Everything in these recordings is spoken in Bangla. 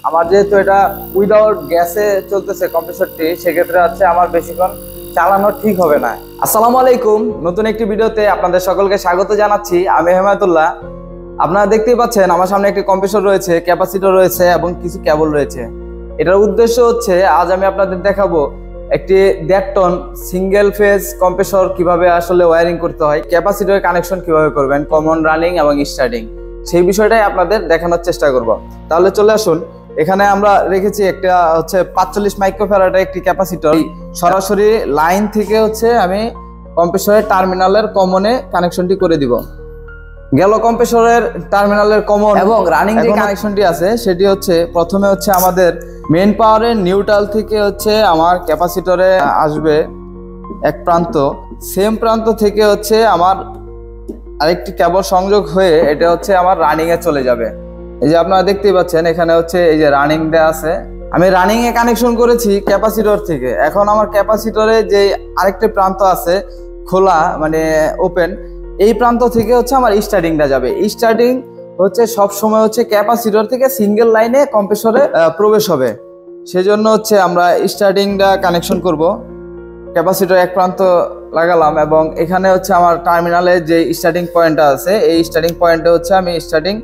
আমার যেহেতু এটা উইদাউট গ্যাসে চলতেছে কম্প্রেসরটি, সেক্ষেত্রে হচ্ছে আমার বেশিক্ষণ চালানো ঠিক হবে না। আসসালামু আলাইকুম, নতুন একটি ভিডিওতে আপনাদের সকলকে স্বাগত জানাচ্ছি। আমি হেমায়েতুল্লাহ। আপনারা দেখতেই পাচ্ছেন আমার সামনে একটি কম্প্রেসর রয়েছে, ক্যাপাসিটর রয়েছে এবং কিছু কেবল রয়েছে। এটার উদ্দেশ্য হচ্ছে আজ আমি আপনাদের দেখাবো একটি 1.5 টন সিঙ্গেল ফেজ কম্প্রেসর কিভাবে আসলে ওয়্যারিং করতে হয়, ক্যাপাসিটর কানেকশন কিভাবে করবেন, কমন রানিং এবং স্টার্টিং, সেই বিষয়টাই আপনাদের দেখানোর চেষ্টা করব। তাহলে চলে আসুন। এখানে আমরা রেখেছি একটা হচ্ছে 45 মাইক্রোফ্যারাডের একটি ক্যাপাসিটর। সরাসরি লাইন থেকে হচ্ছে আমি কম্প্রেসরের টার্মিনালের কমনে কানেকশনটি করে দিব। গেল কম্প্রেসরের টার্মিনালের কমন এবং রানিং যে কানেকশনটি আছে সেটি হচ্ছে প্রথমে হচ্ছে আমাদের মেইন পাওয়ারের নিউট্রাল থেকে হচ্ছে আমার ক্যাপাসিটরে আসবে এক প্রান্ত, সেম প্রান্ত থেকে হচ্ছে আমার আরেকটি কেবল সংযোগ হয়ে এটা হচ্ছে আমার রানিং এ চলে যাবে। এই যে আপনারা দেখতেই পাচ্ছেন এখানে হচ্ছে এই যে রানিং দেয়া আছে। আমি রানিং এ কানেকশন করেছি ক্যাপাসিটর থেকে। এখন আমার ক্যাপাসিটরে যে আরেকটি প্রান্ত আছে খোলা, মানে ওপেন, এই প্রান্ত থেকে হচ্ছে আমার স্টার্টিংটা যাবে। স্টার্টিং হচ্ছে সব সময় হচ্ছে ক্যাপাসিটর থেকে সিঙ্গেল লাইনে কম্প্রেসরে প্রবেশ হবে। সেজন্য হচ্ছে আমরা স্টার্টিংটা কানেকশন করব। ক্যাপাসিটর এক প্রান্ত লাগালাম এবং এখানে হচ্ছে আমার টার্মিনালে যে স্টার্টিং পয়েন্টটা আছে এই স্টার্টিং পয়েন্টে হচ্ছে আমি স্টার্টিং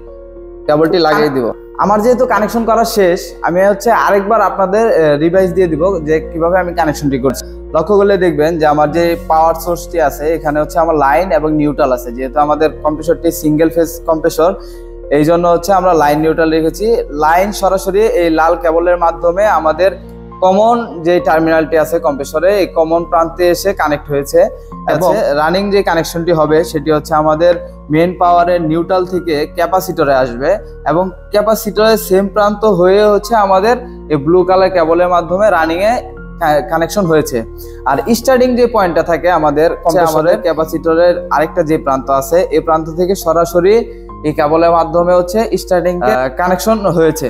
কেবলটি লাগিয়ে দিব। আমার যেহেতু কানেকশন করা শেষ, আমি হচ্ছে আরেকবার আপনাদের রিভাইজ দিয়ে দিব যে কিভাবে আমি কানেকশনটি করছি। লক্ষ্য করলে দেখবেন যে আমার যে পাওয়ার সোর্সটি আছে এখানে হচ্ছে আমার লাইন এবং নিউট্রাল আছে। যেহেতু আমাদের কম্প্রেসরটি সিঙ্গেল ফেজ কম্প্রেসর, এই জন্য হচ্ছে আমরা লাইন নিউট্রাল রেখেছি। লাইন সরাসরি এই লাল কেবলের মাধ্যমে আমাদের কমন যে টার্মিনালটি আছে কম্প্রেসরে এই কমন প্রান্তে এসে কানেক্ট হয়েছে। এবং রানিং যে কানেকশনটি হবে সেটি হচ্ছে আমাদের মেইন পাওয়ারের নিউট্রাল থেকে ক্যাপাসিটরে আসবে এবং ক্যাপাসিটরের সেম প্রান্ত হয়ে হচ্ছে আমাদের এই ব্লু কালার কেবলের মাধ্যমে রানিং এ কানেকশন হয়েছে। আর স্টার্টিং যে পয়েন্টটা থাকে আমাদের ক্যাপাসিটরের আরেকটা যে প্রান্ত আছে এই প্রান্ত থেকে সরাসরি এই কেবলের মাধ্যমে হচ্ছে স্টার্টিং কানেকশন হয়েছে।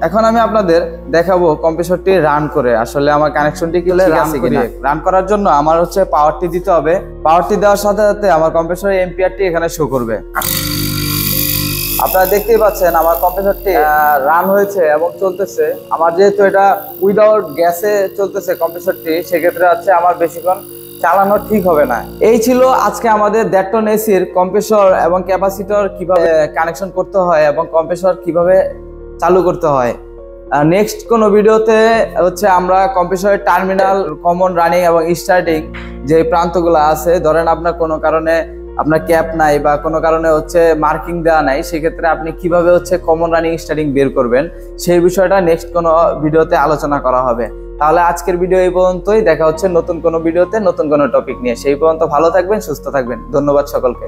এখন আমি আপনাদের দেখাবো কম্প্রেসরটি রান করে আসলে আমার কানেকশনটি কি আছে কিনা। রান করার জন্য আমার হচ্ছে পাওয়ারটি দিতে হবে। পাওয়ারটি দেওয়ার সাথে সাথে আমার কম্প্রেসরের এম্পিয়ারটি এখানে শো করবে। আপনারা দেখতেই পাচ্ছেন আমার কম্প্রেসরটি রান হয়েছে এবং চলতেছে। আমার যেহেতু এটা উইদাউট গ্যাসে চলতেছে কম্প্রেসরটি, সেক্ষেত্রে হচ্ছে আমার বেশিক্ষণ চালানো ঠিক হবে না। এই ছিল আজকে আমাদের 1.5 টন এসির কম্প্রেসর এবং ক্যাপাসিটর কিভাবে কানেকশন করতে হয় এবং কম্প্রেসর কিভাবে চালু করতে হয়। নেক্সট কোনো ভিডিওতে হচ্ছে আমরা কম্প্রেসরের টার্মিনাল, কমন রানিং এবং স্টার্টিং যে প্রান্তগুলো আছে, ধরেন আপনার কোনো কারণে আপনার ক্যাপ নাই বা কোনো কারণে হচ্ছে মার্কিং দেওয়া নাই, সেক্ষেত্রে আপনি কিভাবে হচ্ছে কমন রানিং স্টার্টিং বের করবেন সেই বিষয়টা নেক্সট কোনো ভিডিওতে আলোচনা করা হবে। তাহলে আজকের ভিডিও এই পর্যন্তই। দেখা হচ্ছে নতুন কোনো ভিডিওতে নতুন কোনো টপিক নিয়ে। সেই পর্যন্ত ভালো থাকবেন, সুস্থ থাকবেন। ধন্যবাদ সকলকে।